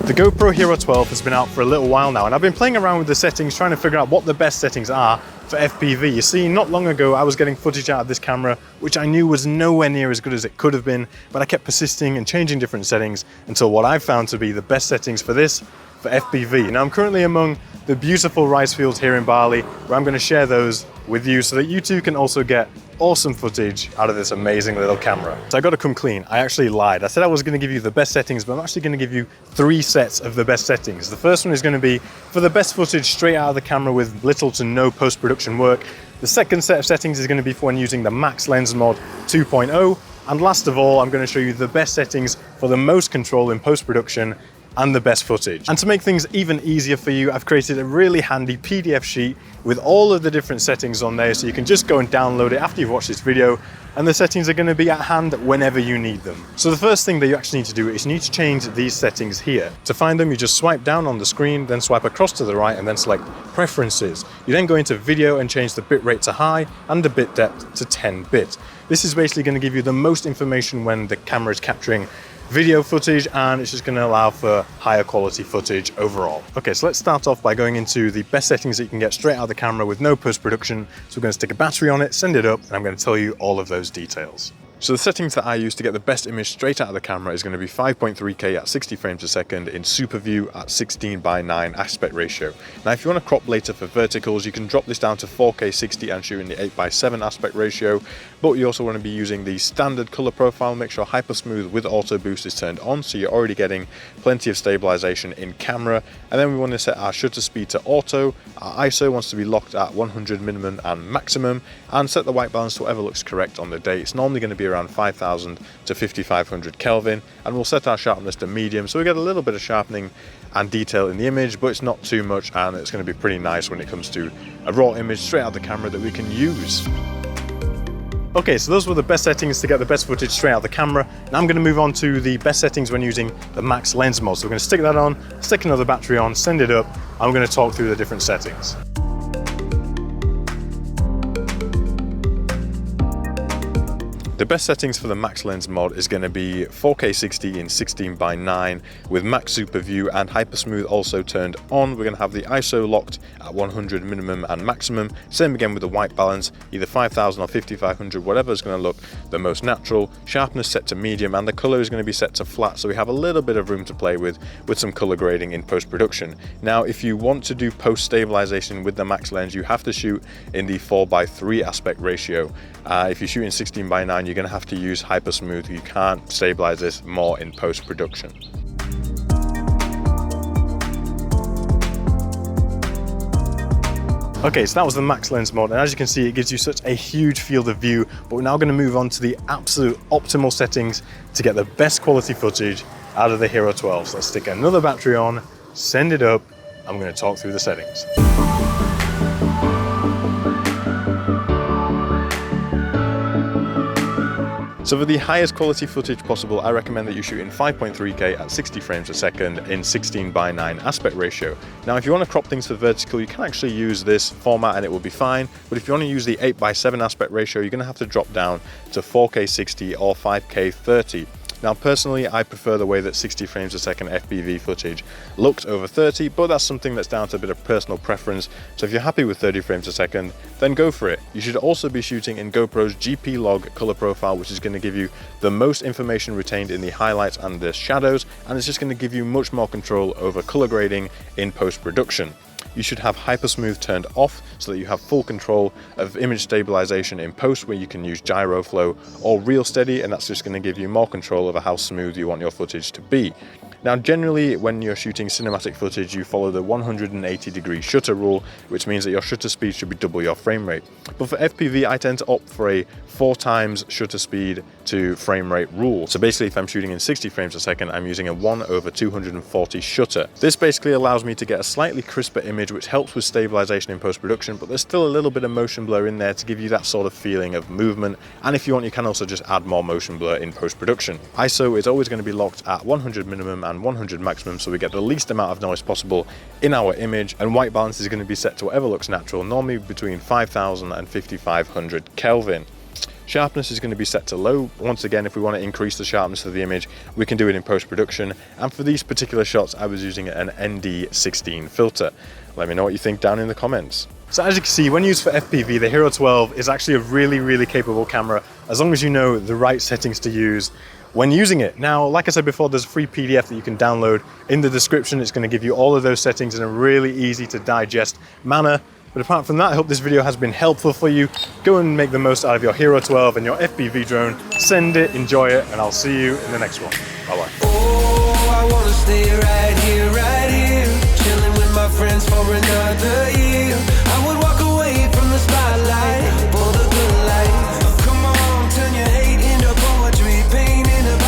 The GoPro Hero 12 has been out for a little while now, and I've been playing around with the settings, trying to figure out what the best settings are for FPV. You see, not long ago I was getting footage out of this camera which I knew was nowhere near as good as it could have been, but I kept persisting and changing different settings until what I've found to be the best settings for this, for FPV. Now I'm currently among the beautiful rice fields here in Bali, where I'm going to share those with you so that you too can also get awesome footage out of this amazing little camera. So I got to come clean, I actually lied. I said I was going to give you the best settings, but I'm actually going to give you 3 sets of the best settings. The first one is going to be for the best footage straight out of the camera with little to no post-production work. The second set of settings is going to be for when using the Max Lens Mod 2.0. And last of all, I'm going to show you the best settings for the most control in post-production and the best footage. And to make things even easier for you, I've created a really handy PDF sheet with all of the different settings on there, so you can just go and download it after you've watched this video, and the settings are going to be at hand whenever you need them. So the first thing that you actually need to do is you need to change these settings here. To find them, you just swipe down on the screen, then swipe across to the right and then select Preferences. You then go into Video and change the bitrate to high and the bit depth to 10 bit. This is basically going to give you the most information when the camera is capturing video footage, and it's just going to allow for higher quality footage overall. Okay, so let's start off by going into the best settings that you can get straight out of the camera with no post-production. So we're going to stick a battery on it, send it up, and I'm going to tell you all of those details. So the settings that I use to get the best image straight out of the camera is going to be 5.3K at 60 frames a second in super view at 16:9 aspect ratio. Now if you want to crop later for verticals, you can drop this down to 4K 60 and shoot in the 8:7 aspect ratio, but you also want to be using the standard color profile. Make sure hyper smooth with auto boost is turned on, so you're already getting plenty of stabilization in camera. And then we want to set our shutter speed to auto. Our ISO wants to be locked at 100 minimum and maximum, and set the white balance to whatever looks correct on the day. It's normally going to be around 5000 to 5500 Kelvin, and we'll set our sharpness to medium, so we get a little bit of sharpening and detail in the image, but it's not too much, and it's going to be pretty nice when it comes to a raw image straight out of the camera that we can use. Okay, so those were the best settings to get the best footage straight out of the camera. Now I'm going to move on to the best settings when using the Max Lens Mod. So we're going to stick that on, stick another battery on, send it up, and we're going to talk through the different settings. The best settings for the Max Lens Mod is going to be 4K 60 in 16:9 with Max Super View and Hyper Smooth also turned on. We're going to have the ISO locked at 100 minimum and maximum. Same again with the white balance, either 5000 or 5500, whatever is going to look the most natural. Sharpness set to medium, and the color is going to be set to flat, so we have a little bit of room to play with some color grading in post-production. Now if you want to do post-stabilization with the Max Lens, you have to shoot in the 4:3 aspect ratio. If you shoot in 16:9, you're going to have to use hyper smooth. You can't stabilize this more in post-production. Okay, so that was the Max Lens Mod, and as you can see, it gives you such a huge field of view, but we're now going to move on to the absolute optimal settings to get the best quality footage out of the Hero 12. So let's stick another battery on, send it up, and we're going to talk through the settings. So for the highest quality footage possible, I recommend that you shoot in 5.3K at 60 frames a second in 16:9 aspect ratio. Now if you want to crop things for vertical, you can actually use this format and it will be fine, but if you want to use the 8:7 aspect ratio, you're going to have to drop down to 4K 60 or 5K 30. Now personally, I prefer the way that 60 frames a second FPV footage looks over 30, but that's something that's down to a bit of personal preference. So if you're happy with 30 frames a second, then go for it. You should also be shooting in GoPro's GP log color profile, which is going to give you the most information retained in the highlights and the shadows, and it's just going to give you much more control over color grading in post-production. You should have hyper smooth turned off so that you have full control of image stabilization in post, where you can use gyro flow or real steady, and that's just going to give you more control over how smooth you want your footage to be. Now generally when you're shooting cinematic footage, you follow the 180-degree shutter rule, which means that your shutter speed should be double your frame rate. But for FPV, I tend to opt for a 4 times shutter speed to frame rate rule. So basically if I'm shooting in 60 frames a second, I'm using a 1/240 shutter. This basically allows me to get a slightly crisper image, which helps with stabilization in post-production, but there's still a little bit of motion blur in there to give you that sort of feeling of movement. And if you want, you can also just add more motion blur in post-production. ISO is always going to be locked at 100 minimum and 100 maximum, so we get the least amount of noise possible in our image, and white balance is going to be set to whatever looks natural, normally between 5000 and 5500 Kelvin. Sharpness is going to be set to low. Once again, if we want to increase the sharpness of the image, we can do it in post-production. And for these particular shots, I was using an ND16 filter. Let me know what you think down in the comments. So as you can see, when used for FPV, the Hero 12 is actually a really capable camera, as long as you know the right settings to use when using it. Now, like I said before, there's a free PDF that you can download. In the description, it's going to give you all of those settings in a really easy to digest manner. But apart from that, I hope this video has been helpful for you. Go and make the most out of your Hero 12 and your FPV drone. Send it, enjoy it, and I'll see you in the next one. Bye-bye.